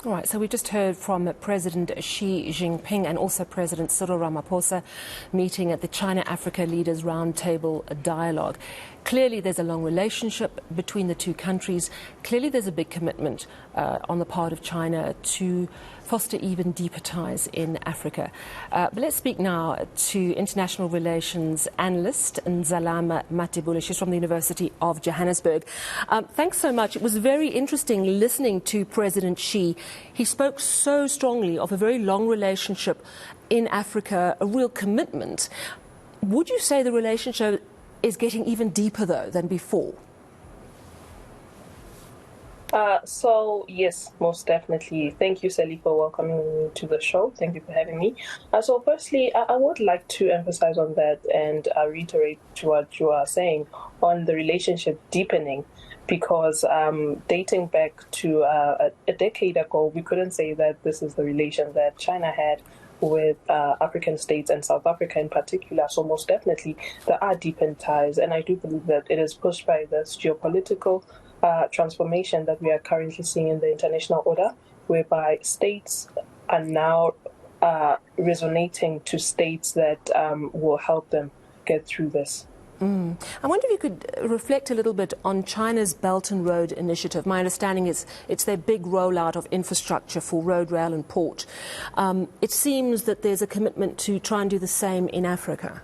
All right, so we just heard from President Xi Jinping and also President Cyril Ramaphosa meeting at the China-Africa Leaders Roundtable Dialogue. Clearly there's a long relationship between the two countries. Clearly there's a big commitment on the part of China to foster even deeper ties in Africa. But let's speak now to International Relations Analyst Ndzalama Mathebula. She's from the University of Johannesburg. Thanks so much. It was very interesting listening to President Xi. He spoke so strongly of a very long relationship in Africa, a real commitment. Would you say the relationship is getting even deeper, though, than before? So, yes, most definitely. Thank you, Sally, for welcoming me to the show. Thank you for having me. So, firstly, I would like to emphasize on that and reiterate to what you are saying on the relationship deepening, because dating back to a decade ago, we couldn't say that this is the relation that China had with African states and South Africa in particular. So most definitely there are deepened ties, and I do believe that it is pushed by this geopolitical transformation that we are currently seeing in the international order, whereby states are now resonating to states that will help them get through this. I wonder if you could reflect a little bit on China's Belt and Road Initiative. My understanding is it's their big rollout of infrastructure for road, rail and port. It seems that there's a commitment to try and do the same in Africa.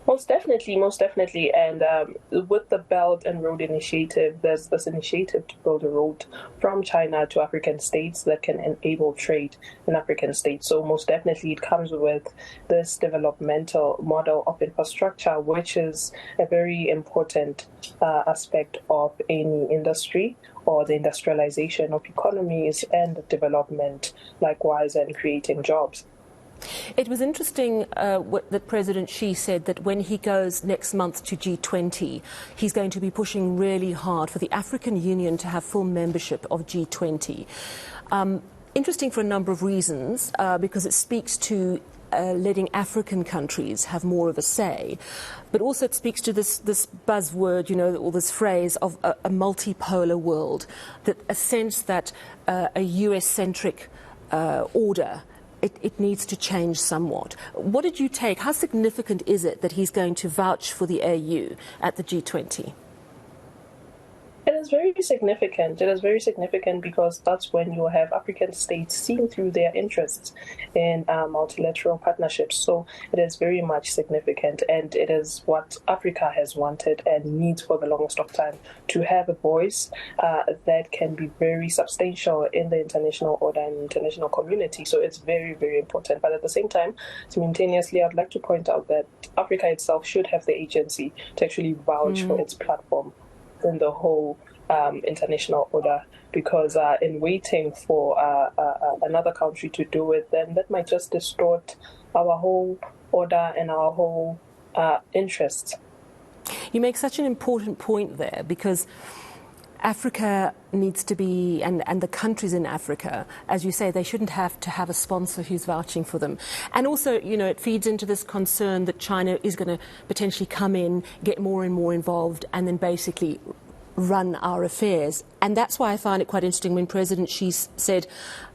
Most definitely. And with the Belt and Road Initiative, there's this initiative to build a road from China to African states that can enable trade in African states. So most definitely it comes with this developmental model of infrastructure, which is a very important aspect of any industry, or the industrialization of economies and development, likewise, and creating jobs. It was interesting that President Xi said that when he goes next month to G20, he's going to be pushing really hard for the African Union to have full membership of G20. Interesting for a number of reasons, because it speaks to letting African countries have more of a say, but also it speaks to this buzzword, or this phrase of a multipolar world, that a sense that a US-centric order it needs to change somewhat. What did you take? How significant is it that he's going to vouch for the AU at the G20? It is very significant. It is very significant because that's when you have African states seeing through their interests in multilateral partnerships. So it is very much significant, and it is what Africa has wanted and needs for the longest of time, to have a voice that can be very substantial in the international order and international community. So it's very, very important. But at the same time, simultaneously, I'd like to point out that Africa itself should have the agency to actually vouch for its platform in the whole international order, because in waiting for another country to do it, then that might just distort our whole order and our whole interests. You make such an important point there, because Africa needs to be, and the countries in Africa, as you say, they shouldn't have to have a sponsor who's vouching for them. And also, it feeds into this concern that China is going to potentially come in, get more and more involved, and then basically run our affairs. And that's why I find it quite interesting when President Xi said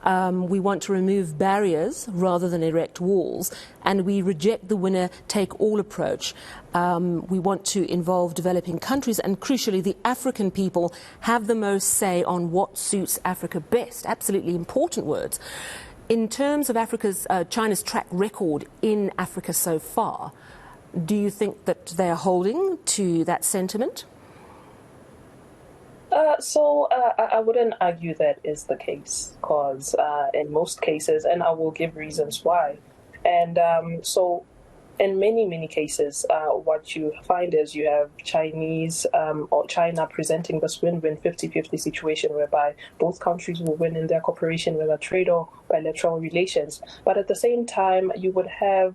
we want to remove barriers rather than erect walls, and we reject the winner-take-all approach. We want to involve developing countries, and crucially the African people have the most say on what suits Africa best. Absolutely important words. In terms of China's track record in Africa so far, do you think that they are holding to that sentiment? I wouldn't argue that is the case, because in most cases, and I will give reasons why. And so in many cases, what you find is you have Chinese or China presenting this win-win 50-50 situation, whereby both countries will win in their cooperation, whether trade or bilateral relations. But at the same time, you would have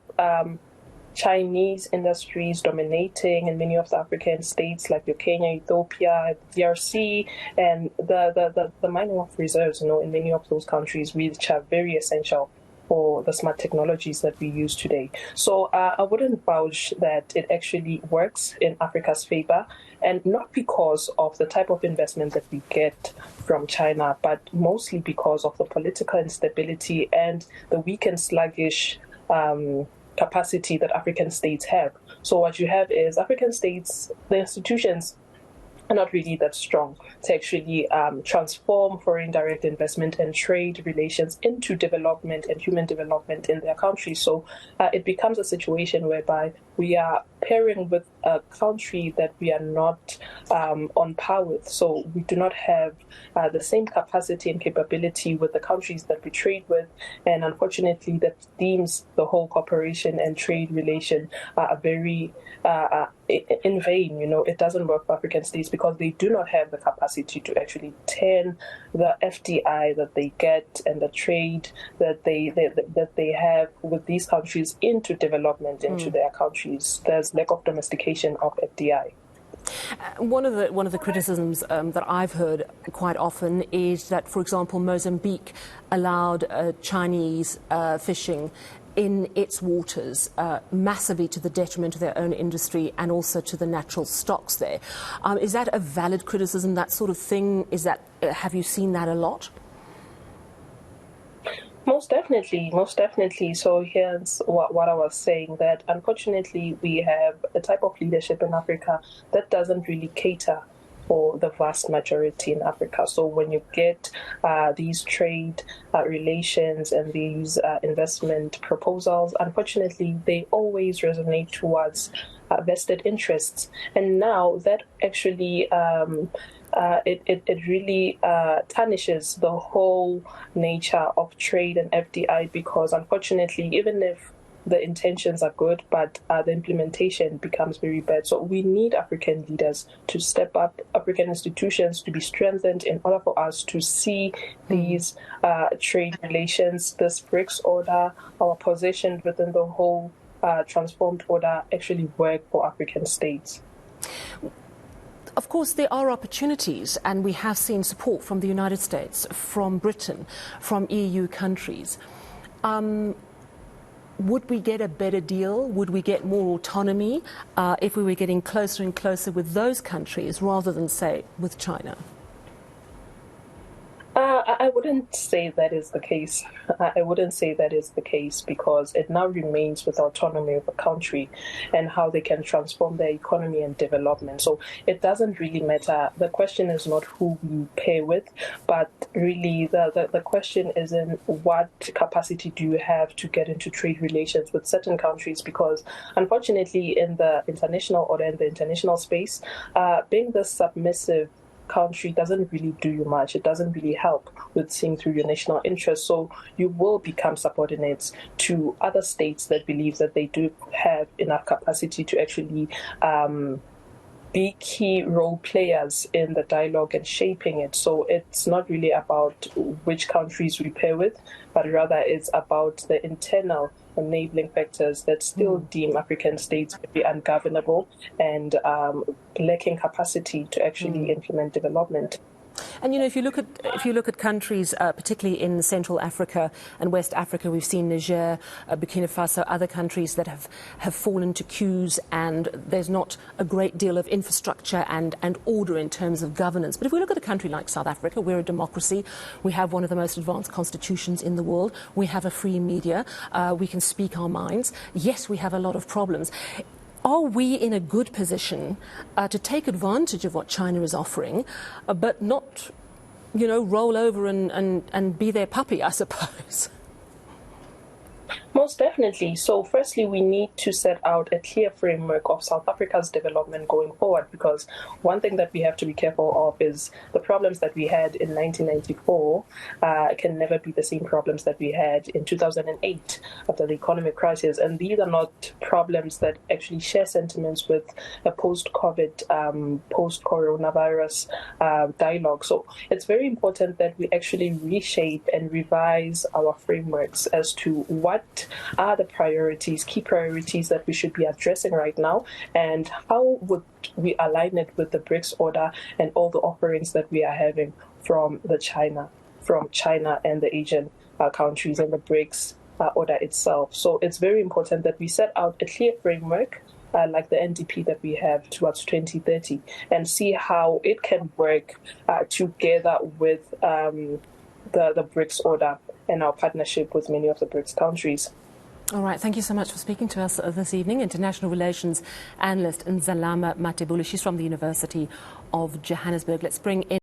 Chinese industries dominating in many of the African states like Kenya, Ethiopia, DRC, and the mining of reserves, in many of those countries, which are very essential or the smart technologies that we use today. So I wouldn't vouch that it actually works in Africa's favor, and not because of the type of investment that we get from China, but mostly because of the political instability and the weak and sluggish capacity that African states have. So what you have is African states, the institutions are not really that strong to actually transform foreign direct investment and trade relations into development and human development in their country. So it becomes a situation whereby we are pairing with a country that we are not on par with. So we do not have the same capacity and capability with the countries that we trade with. And unfortunately, that deems the whole cooperation and trade relation very in vain. It doesn't work for African states because they do not have the capacity to actually turn the FDI that they get and the trade that they have with these countries into development into their countries. There's lack of domestication of FDI. One of the criticisms that I've heard quite often is that, for example, Mozambique allowed Chinese fishing in its waters massively to the detriment of their own industry and also to the natural stocks there. Is that a valid criticism, that sort of thing? Have you seen that a lot? Most definitely. So here's what I was saying, that unfortunately we have a type of leadership in Africa that doesn't really cater for the vast majority in Africa. So when you get these trade relations and these investment proposals, unfortunately, they always resonate towards vested interests. And now that actually it really tarnishes the whole nature of trade and FDI, because unfortunately, even if the intentions are good, but the implementation becomes very bad. So we need African leaders to step up, African institutions to be strengthened in order for us to see these trade relations, this Brics order, our position within the whole transformed order actually work for African states. Of course, there are opportunities, and we have seen support from the United States, from Britain, from EU countries. Would we get a better deal? Would we get more autonomy if we were getting closer and closer with those countries rather than, say, with China? I wouldn't say that is the case. I wouldn't say that is the case, because it now remains with the autonomy of a country and how they can transform their economy and development. So it doesn't really matter. The question is not who we pair with, but really the question is in what capacity do you have to get into trade relations with certain countries, because unfortunately in the international order, in the international space, being the submissive country doesn't really do you much. It doesn't really help with seeing through your national interests. So you will become subordinates to other states that believe that they do have enough capacity to actually be key role players in the dialogue and shaping it. So it's not really about which countries we pair with, but rather it's about the internal enabling factors that still deem African states to be ungovernable and lacking capacity to actually implement development. And if you look at countries, particularly in Central Africa and West Africa, we've seen Niger, Burkina Faso, other countries that have fallen to queues, and there's not a great deal of infrastructure and order in terms of governance. But if we look at a country like South Africa, we're a democracy. We have one of the most advanced constitutions in the world. We have a free media. We can speak our minds. Yes, we have a lot of problems. Are we in a good position to take advantage of what China is offering, but not, roll over and be their puppy, I suppose? Most definitely. So firstly, we need to set out a clear framework of South Africa's development going forward, because one thing that we have to be careful of is the problems that we had in 1994 can never be the same problems that we had in 2008 after the economic crisis. And these are not problems that actually share sentiments with a post-COVID, post-coronavirus dialogue. So it's very important that we actually reshape and revise our frameworks as to what are the key priorities that we should be addressing right now, and how would we align it with the Brics order and all the offerings that we are having from China and the Asian countries and the Brics order itself. So it's very important that we set out a clear framework, like the NDP that we have towards 2030, and see how it can work together with the Brics order and our partnership with many of the Brics countries. All right, thank you so much for speaking to us this evening. International Relations Analyst Ndzalama Mathebula. She's from the University of Johannesburg. Let's bring in